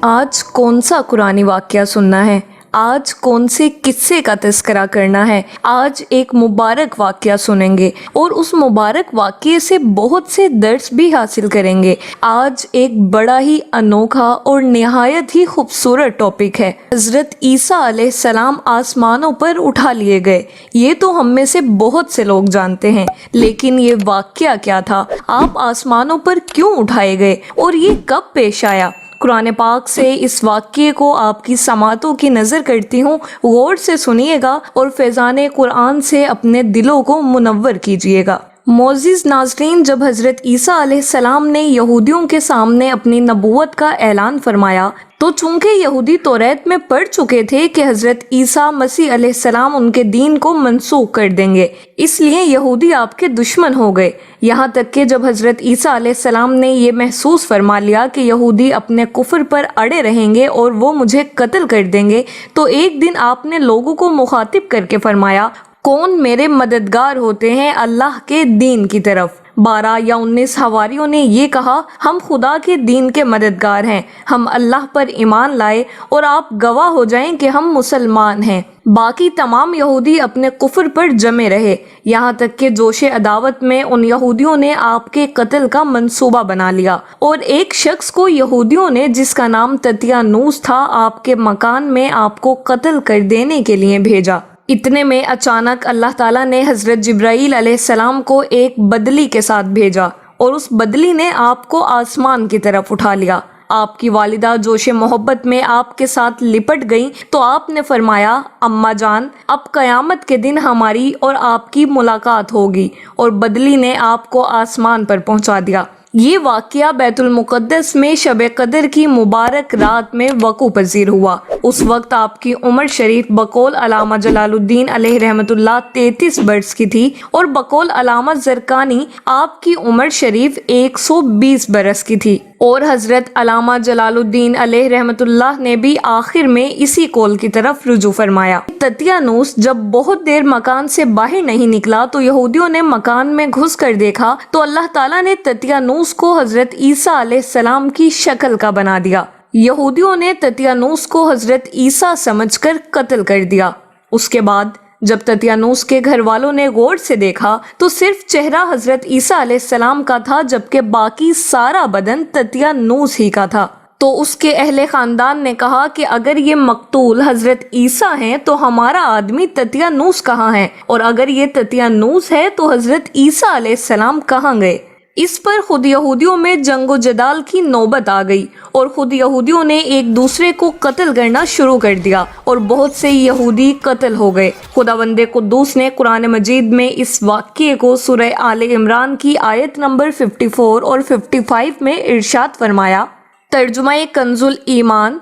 آج کون سا قرآنی واقعہ سننا ہے؟ آج کون سے قصے کا تذکرہ کرنا ہے؟ آج ایک مبارک واقعہ سنیں گے اور اس مبارک واقعے سے بہت سے درس بھی حاصل کریں گے۔ آج ایک بڑا ہی انوکھا اور نہایت ہی خوبصورت ٹاپک ہے۔ حضرت عیسیٰ علیہ السلام آسمانوں پر اٹھا لیے گئے۔ یہ تو ہم میں سے بہت سے لوگ جانتے ہیں، لیکن یہ واقعہ کیا تھا؟ آپ آسمانوں پر کیوں اٹھائے گئے اور یہ کب پیش آیا؟ قرآن پاک سے اس واقعے کو آپ کی سماعتوں کی نظر کرتی ہوں، غور سے سنیے گا اور فیضان قرآن سے اپنے دلوں کو منور کیجیے گا۔ معزز ناظرین، جب حضرت عیسیٰ علیہ السلام نے یہودیوں کے سامنے اپنی نبوت کا اعلان فرمایا تو چونکہ یہودی توریت میں پڑھ چکے تھے کہ حضرت عیسیٰ مسیح علیہ السلام ان کے دین کو منسوخ کر دیں گے، اس لیے یہودی آپ کے دشمن ہو گئے۔ یہاں تک کہ جب حضرت عیسیٰ علیہ السلام نے یہ محسوس فرما لیا کہ یہودی اپنے کفر پر اڑے رہیں گے اور وہ مجھے قتل کر دیں گے، تو ایک دن آپ نے لوگوں کو مخاطب کر کے فرمایا، کون میرے مددگار ہوتے ہیں اللہ کے دین کی طرف؟ 12 یا 19 حواریوں نے یہ کہا، ہم خدا کے دین کے مددگار ہیں، ہم اللہ پر ایمان لائے اور آپ گواہ ہو جائیں کہ ہم مسلمان ہیں۔ باقی تمام یہودی اپنے کفر پر جمے رہے، یہاں تک کہ جوش عداوت میں ان یہودیوں نے آپ کے قتل کا منصوبہ بنا لیا اور ایک شخص کو یہودیوں نے جس کا نام تتیانوس تھا آپ کے مکان میں آپ کو قتل کر دینے کے لیے بھیجا۔ اتنے میں اچانک اللہ تعالیٰ نے حضرت جبرائیل علیہ السلام کو ایک بدلی کے ساتھ بھیجا اور اس بدلی نے آپ کو آسمان کی طرف اٹھا لیا۔ آپ کی والدہ جوش محبت میں آپ کے ساتھ لپٹ گئیں تو آپ نے فرمایا، اماں جان، اب قیامت کے دن ہماری اور آپ کی ملاقات ہوگی، اور بدلی نے آپ کو آسمان پر پہنچا دیا۔ یہ واقعہ بیت المقدس میں شب قدر کی مبارک رات میں وقوع پذیر ہوا۔ اس وقت آپ کی عمر شریف بقول علامہ جلال الدین علیہ رحمۃ اللہ 33 برس کی تھی اور بقول علامہ زرقانی آپ کی عمر شریف 120 برس کی تھی، اور حضرت علامہ جلال الدین علیہ رحمۃ اللہ نے بھی آخر میں اسی قول کی طرف رجوع فرمایا۔ تتیانوس جب بہت دیر مکان سے باہر نہیں نکلا تو یہودیوں نے مکان میں گھس کر دیکھا تو اللہ تعالیٰ نے تتیانوس کو حضرت عیسیٰ علیہ السلام کی شکل کا بنا دیا۔ یہودیوں نے تتیانوس کو حضرت عیسیٰ سمجھ کر قتل کر دیا۔ اس کے بعد جب تتیانوس کے گھر والوں نے غور سے دیکھا تو صرف چہرہ حضرت عیسیٰ علیہ السلام کا تھا، جبکہ باقی سارا بدن تتیانوس ہی کا تھا۔ تو اس کے اہل خاندان نے کہا کہ اگر یہ مقتول حضرت عیسیٰ ہیں تو ہمارا آدمی تتیانوس کہاں ہے، اور اگر یہ تتیانوس ہے تو حضرت عیسیٰ علیہ السلام کہاں گئے؟ اس پر خود یہودیوں میں جنگ و جدال کی نوبت آ گئی اور خود یہودیوں نے ایک دوسرے کو قتل کرنا شروع کر دیا اور بہت سے یہودی قتل ہو گئے۔ خداوند قدوس نے قرآن مجید میں اس واقعے کو سورہ آل عمران کی آیت نمبر 54 اور 55 میں ارشاد فرمایا۔ ترجمہ کنز الایمان،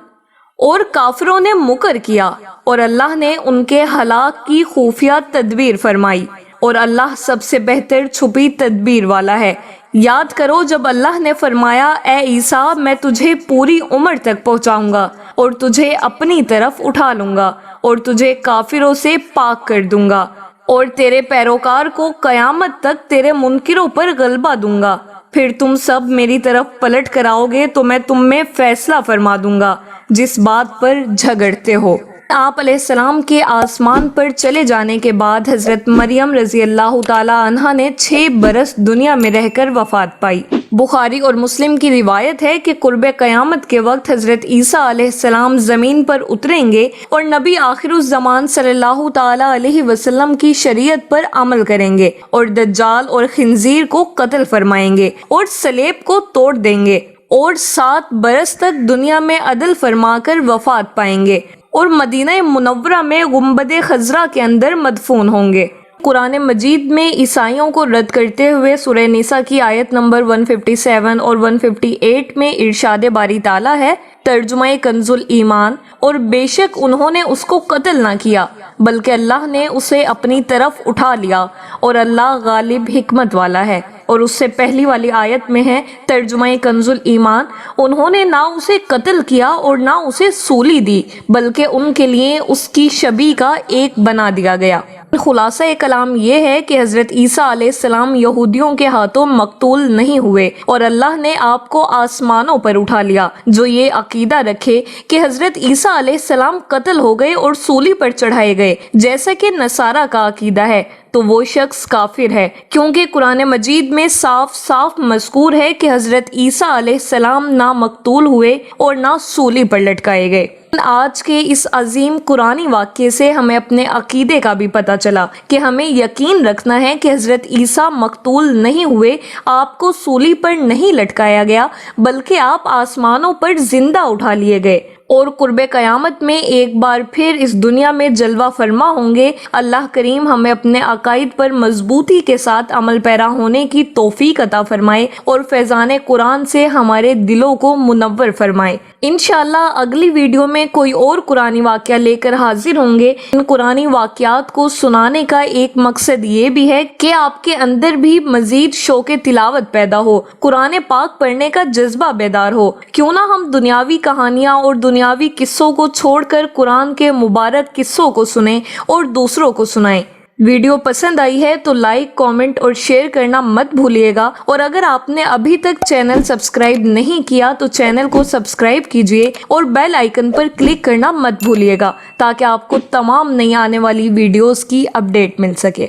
اور کافروں نے مکر کیا اور اللہ نے ان کے ہلاک کی خفیہ تدبیر فرمائی، اور اللہ سب سے بہتر چھپی تدبیر والا ہے۔ یاد کرو جب اللہ نے فرمایا، اے عیسیٰ میں تجھے پوری عمر تک پہنچاؤں گا اور تجھے اپنی طرف اٹھا لوں گا اور تجھے کافروں سے پاک کر دوں گا اور تیرے پیروکار کو قیامت تک تیرے منکروں پر غلبہ دوں گا، پھر تم سب میری طرف پلٹ کر آؤ گے تو میں تم میں فیصلہ فرما دوں گا جس بات پر جھگڑتے ہو۔ آپ علیہ السلام کے آسمان پر چلے جانے کے بعد حضرت مریم رضی اللہ تعالی عنہا نے 6 برس دنیا میں رہ کر وفات پائی۔ بخاری اور مسلم کی روایت ہے کہ قرب قیامت کے وقت حضرت عیسیٰ علیہ السلام زمین پر اتریں گے اور نبی آخر الزمان صلی اللہ تعالی علیہ وسلم کی شریعت پر عمل کریں گے اور دجال اور خنزیر کو قتل فرمائیں گے اور صلیب کو توڑ دیں گے اور 7 برس تک دنیا میں عدل فرما کر وفات پائیں گے اور مدینہ منورہ میں گنبد خضرا کے اندر مدفون ہوں گے۔ قرآن مجید میں عیسائیوں کو رد کرتے ہوئے سورہ نساء کی آیت نمبر 157 اور 158 میں ارشاد باری تعالیٰ ہے، ترجمہ کنز الایمان، اور بے شک انہوں نے اس کو قتل نہ کیا بلکہ اللہ نے اسے اپنی طرف اٹھا لیا اور اللہ غالب حکمت والا ہے۔ اور اس سے پہلی والی آیت میں ہے ترجمہ کنز الایمان، انہوں نے نہ اسے قتل کیا اور نہ اسے سولی دی بلکہ ان کے لیے اس کی شبیہ کا ایک بنا دیا گیا۔ خلاصہ کلام یہ ہے کہ حضرت عیسیٰ علیہ السلام یہودیوں کے ہاتھوں مقتول نہیں ہوئے اور اللہ نے آپ کو آسمانوں پر اٹھا لیا۔ جو یہ عقیدہ رکھے کہ حضرت عیسیٰ علیہ السلام قتل ہو گئے اور سولی پر چڑھائے گئے جیسا کہ نصارہ کا عقیدہ ہے، تو وہ شخص کافر ہے، کیونکہ قرآن مجید میں صاف صاف مذکور ہے کہ حضرت عیسیٰ علیہ السلام نہ مقتول ہوئے اور نہ سولی پر لٹکائے گئے۔ آج کے اس عظیم قرآنی واقعے سے ہمیں اپنے عقیدے کا بھی پتہ چلا کہ ہمیں یقین رکھنا ہے کہ حضرت عیسیٰ مقتول نہیں ہوئے، آپ کو سولی پر نہیں لٹکایا گیا بلکہ آپ آسمانوں پر زندہ اٹھا لیے گئے اور قرب قیامت میں ایک بار پھر اس دنیا میں جلوہ فرما ہوں گے۔ اللہ کریم ہمیں اپنے عقائد پر مضبوطی کے ساتھ عمل پیرا ہونے کی توفیق عطا فرمائے اور فیضان قرآن سے ہمارے دلوں کو منور فرمائے۔ انشاءاللہ اگلی ویڈیو میں کوئی اور قرآنی واقعہ لے کر حاضر ہوں گے۔ ان قرآنی واقعات کو سنانے کا ایک مقصد یہ بھی ہے کہ آپ کے اندر بھی مزید شوق تلاوت پیدا ہو، قرآن پاک پڑھنے کا جذبہ بیدار ہو۔ کیوں نہ ہم دنیاوی کہانیاں اور دنیاوی قصوں کو چھوڑ کر قرآن کے مبارک قصوں کو سنیں اور دوسروں کو سنائیں۔ ویڈیو پسند آئی ہے تو لائک، کامنٹ اور شیئر کرنا مت بھولیے گا، اور اگر آپ نے ابھی تک چینل سبسکرائب نہیں کیا تو چینل کو سبسکرائب کیجئے اور بیل آئیکن پر کلک کرنا مت بھولیے گا تاکہ آپ کو تمام نئی آنے والی ویڈیوز کی اپڈیٹ مل سکے۔